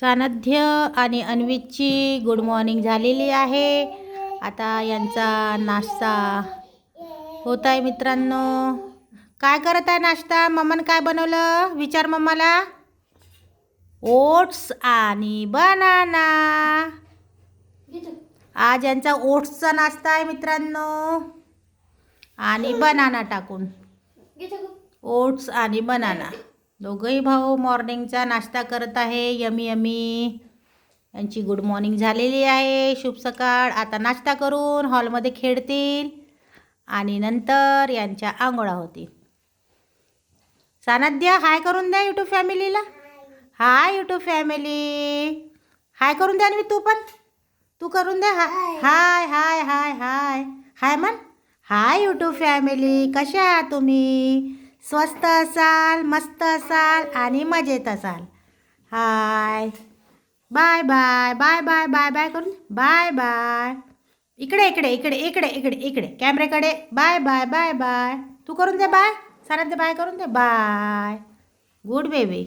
सानध्य आणि अन्वीची good morning झालेली आहे. आता यांचा नाश्ता होत आहे मित्रांनो. काय करत आहे नाश्ता? मम्माने काय बनवलं विचार मम्माला. ओट्स आणि बनाना. आज यांचा ओट्सचा नाश्ता आहे मित्रांनो आणि बनाना टाकून. ओट्स आणि बनाना दोघंही भाऊ मॉर्निंगचा नाश्ता करत आहे. Yummy yummy. यांची गुड मॉर्निंग झालेली आहे. शुभ सकाळ. आता नाश्ता करून हॉलमध्ये खेळतील आणि नंतर यांच्या आंघोळा होतील. सानध्य हाय करून द्या यूट्यूब फॅमिलीला. Hi YouTube family. हाय करून द्या आणि तू पण तू करून द्या. हाय हाय हाय हाय हाय म्हण. Hi YouTube family. कशा आहात तुम्ही? स्वस्त असाल, मस्त असाल आणि मजेत असाल. Hi bye bye bye bye bye bye करून बाय बाय. इकडे इकडे इकडे इकडे इकडे इकडे कॅमेऱ्याकडे. Bye bye bye bye. तू करून दे बाय. सानध्य बाय करून दे. बाय. Good baby.